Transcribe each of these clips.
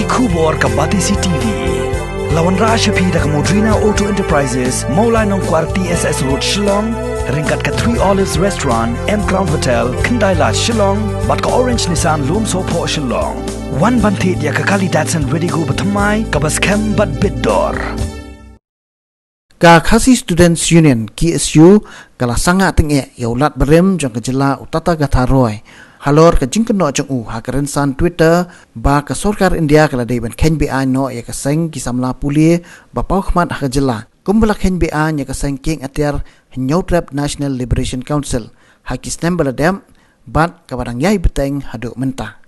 Kubor Kabatisi TV. Lawan Rashapi dak Modrina Auto Enterprises, Maulai Nongkwar TSS Road Shillong, ringkat ke Three Olives Restaurant, M Crown Hotel, Kendaila Shillong, bat ke Orange Nissan Lumso Po Shillong. Wan bantit ya ke kali Datsun ready go bertemai, kabas kem bat bidor. Ka Khasi Students Union KSU kala sanga tenge ya ulat berem jang kejela utata gatharoi halor ka jingkeno jang ha karen san Twitter ba ka sarkar India kala dei ban KNBA no ya ka seng kisamla puli ba pau khmat ha kejela kumbala KNBA ya ka seng king atiar Nyautrap National Liberation Council ha kisnem bala dem bat ka barang yai beteng hadu mentah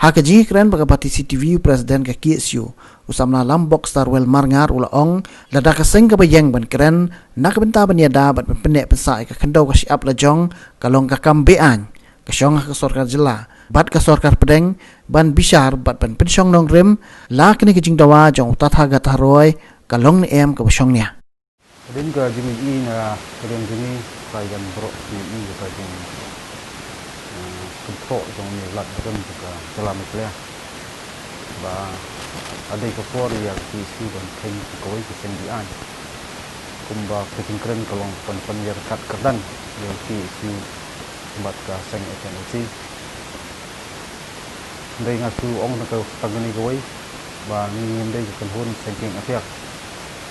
ha ka ji kren ba ka bati CTV president ka KSU usamna lambok starwell marngar ulaong lada ka seng ka bayang ban keren nak benta ban yada bat pendek pesai ka kendau ka siap lajong kalong ka kambean ka syong ka sarkar jela bat ka sarkar pedeng ban bishar bat ban pensyong nong rem la kini ka jingdawa jong utatha gatharoi kalong ni em ka basyong nia din ka jimi i na kren jimi ka yan bro ni ka jing kontrol jong ni lat rem ka jela meklea ba ada kapor yang diisi dan kain koi kesendian kumba kecingkren kalong pen kat kerdan yang diisi tempat ka seng agensi ndai ngasu ong na ka tagni koi ba ni ndai kan hun sengking apiak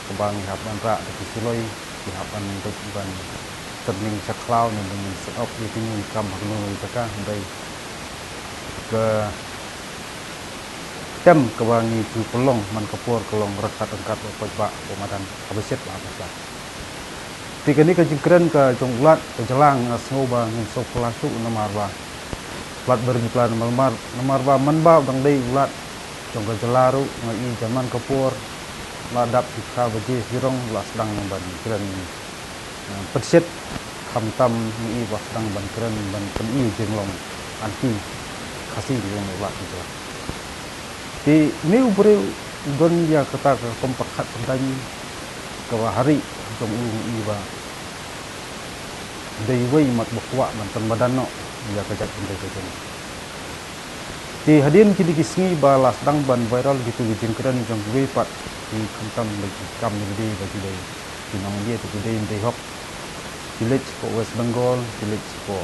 kebang hapan ra di siloi di hapan dek ban terning saklau ni dengan set di tinu kam hakno taka ndai ke tem kewangi tu pelong man kapur kelong rekat angkat apa pemadan abeset apa tiga ni kejengkeren ke jonglat ke jelang asngoba ngin sok pelasu namarba plat berjiplan namarba menba dang dei ulat jong ke jelaru ngai zaman kapur ladap ka beje sirong la sedang ban keren perset kamtam ni was sedang ban keren ban peni jenglong anti kasih di ulat itu di ni ubri don ya kata ke kompak pendani ke hari jong iba dei wei mat bakwa mantan badano ya kajak pendai di hadin kini kisngi balas dang ban viral gitu jengkeran jong wei pat di kantam lagi kam ni bagi dei tinong dia tu dei dei hok village ko West Bengal village ko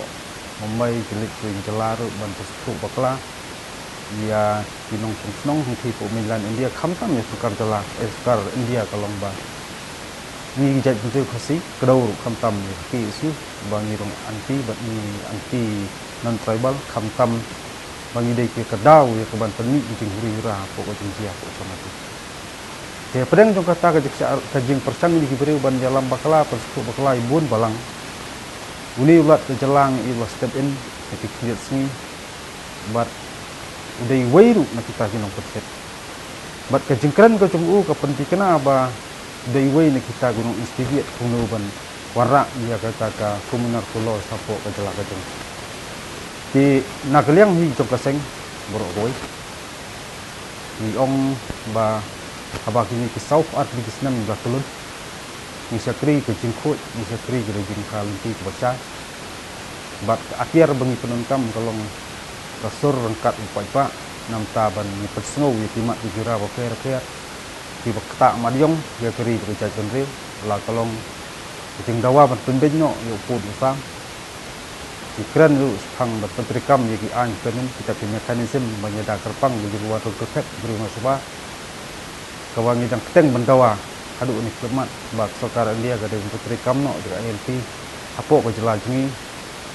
Mumbai village ko Jelaru ban tu bakla ya pinong senong henti po Milan India kamtam ya sukar jala sukar India kalong ba ni jat betul kasi kedau kamtam ya ki isu bangi rong anti bat ni anti non tribal kamtam bangi dei ke kedau ya keban teni jing huri-hura po ko jing sia po sama tu ya pedang jong kata ka jing persang ni kiberi ban jalam bakla persku bakla ibun balang uni ulat ke jelang i was step in ketik lihat sini bat udai wairu na kita kinong perset bat kejengkran ko cung ka pentikna ba dai wai na kita gunung istiviet kunuban warra dia kata ka komunar pulau sapo ka jela ka cung di nakliang hi jong kaseng borok boy ni ong ba aba kini ki south art di kisnam ba tulun ni sakri ke jingkut ni sakri ke jingkal ti baca bat akhir bengi penunkam kalong kasur rengkat upai pak nam taban ni persngau ni timak di jura ba fer di bakta madiong ya keri kerja kendril la kalong jing dawa ban pendenya yo pun usam dikran lu phang bat petrikam ye ki an kenen kita ke mekanisme menyeda kerpang di luar terkep beri masba kawangi dang keteng bandawa adu ni kemat bak sarkar India ga de petrikam no di ALP apo ko jelajngi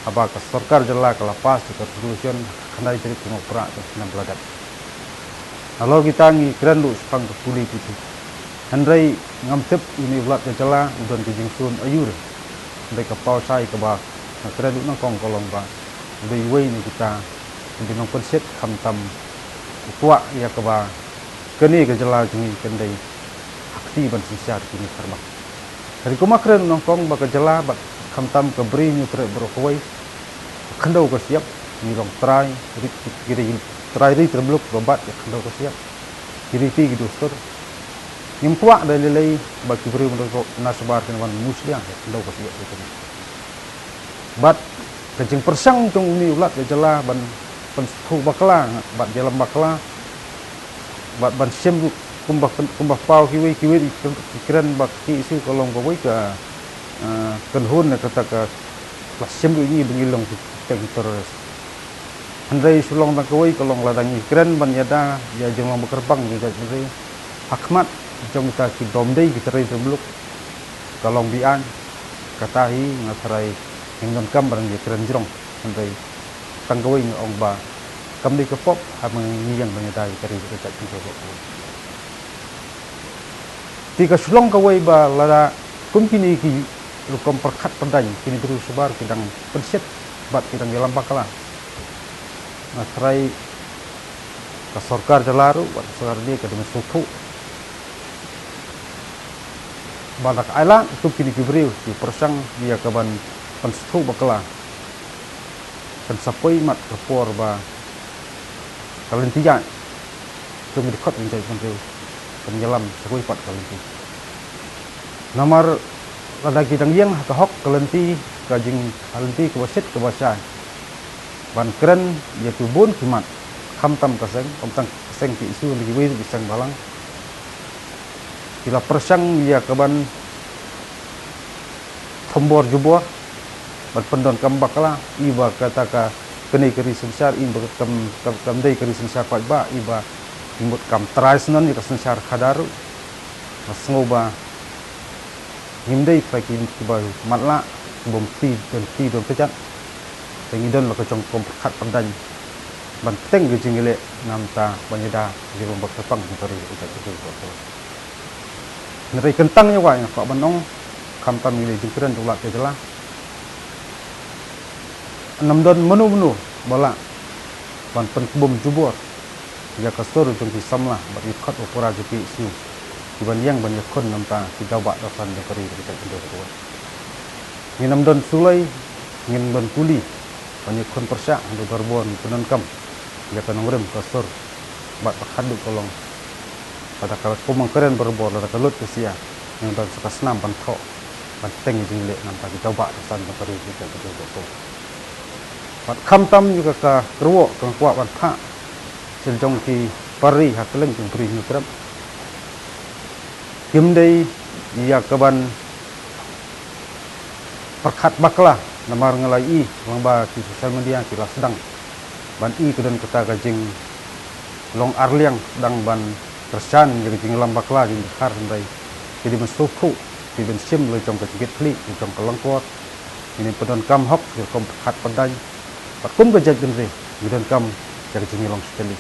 apa ke sarkar jela kelapas ke solution kandai jadi pengopera ke senam beladat kalau kita ngi keren lu sepang ke puli putih handrai ngamtep ini ulat ke jela udon ke jingsun ayur ndai ke pau sai ke ba keren lu nangkong kolong ba dei wei ni kita di nong perset kamtam tua ya ke ba keni ke jela jingi kendai akti ban sisiar kini termak dari kumakren nongkong ba ke jela ba kamtam ke beri ni tre brokoi kendau ke siap ni long try kiri try ri terblok robat ya kendau ke siap kiri ti gitu stor nyempua dari lelai bagi beri menurut nasbar kenawan musliang ya kendau ke siap itu bat kejing persang tung ni ulat ke jela ban pensu bakla bat jalan bakla ban sim kumbah pau kiwi kiran bakti isu kolong kawai ka kenhun kata ka sim ini bengilong teng teroris handai sulong tang kawai kolong ladangi kiran ban yada ya jenglang bekerbang juga jadi hakmat jong ta ki domdei kita rai sebeluk kolong bian katahi ngatarai hingon kam barang ye kiran jrong handai tang kawai ong ba kam di kepop amang ngiyang banyadai kari kita juga tika sulong kawai ba lada kumpini ki lukom perkat pendai kini terus sebar kidang penset bat kidang dalam bakala natrai ka sorkar jalaru bat sorkar dia kadang suku badak ala itu kini kibriu di persang dia kaban pensetu bakala pensapoi mat kepor ba kalentian itu medikot menjadi pentiu penyelam sekoi pat kalenti nomor lada kidang yang kahok kalenti kajing kalenti kebasit kebasan ban keren ya tubun kimat kamtam kaseng kamtam kaseng ki isu lagi wei bisang balang kila persang ya kaban tombor jubor ban pendon kambakala iba kata ka keni keri sensar iba kam dei keri sensar pat ba iba imut kam traisnon ya sensar khadaru masngoba himdai pagi kiba matla bom ti don pecat tengidon la kacong kompat pandan ban teng gejingile namta banyada di bom bakapang tori ucat itu foto nere kentang ya wa pak banong kamtam ile jingkran tulak ke jelah 6 don menu bala ban pen bom jubor ya kastor jong di samlah bagi khat opora jepi su iban yang banyak kon namta tiga bak dosan de kari ucat itu foto ni 6 don sulai ngin don kuli banyak kon persak untuk berbon penon kam ya kanong rem kasor bat khadu kolong pada kalau kumang keren berbon ada kalut kesia yang dan sekas nam ban tho ban teng jingle nampak coba pesan menteri kita betul bat kamtam juga ka kerwo kang kuat ban pha seljong ki pari hakeleng jong beri nukrap himdei ya kaban perkat baklah namar ngelai wang ba di sosial media kira sedang ban i kedan kata gajing long arliang sedang ban tersan jadi jing lambakla jing har ndai jadi mesuku di ben sim le jong kecikit kli jong kelengkot ini pedon kam hok di kom khat padai pat kum gajat genre gidan kam jadi jing long sekali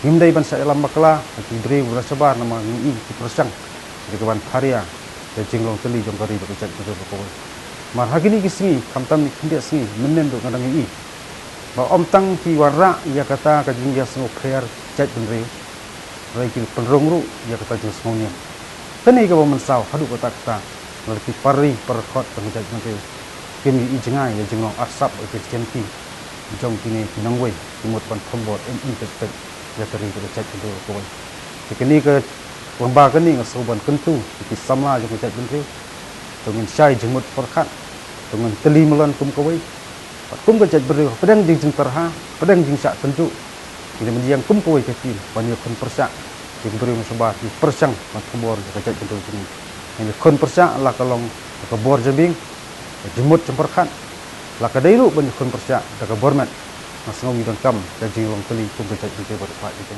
himdai ban sa lambakla ki dri sebar nama i ki persang jadi ban haria jadi jing long teli jong kari gajat betul mar hagini kisni kamtam ni kindia singi menen do kadang i ba om tang ki warra ya kata ka jingya sengo prayer chat benre rai ki penrong ru ya kata jing semonya tani ka mensau hadu kata kata lalki pari perkhot penjat benre kini i jengai ya jingong asap ke centi jong kini pinangwei timut pan thombot mi ke ya tari ko chat do ko kini ke wamba kani ngasoban kentu ki samla jong chat benre tungin syai jengmut perkhat dengan teli melon kum kawai kum gajat beri pedang jing terha pedang jing sak tentu ini mendiang kum kawai kecil banyak kon persak jing beri mesebar di persang kebor gajat tentu ini ini kon persak lah kalong kebor jebing jemut cemperkan lah kadailu banyak kon persak da kebor mat mas ngomi don kam da jing long teli kum gajat tentu berpat gitu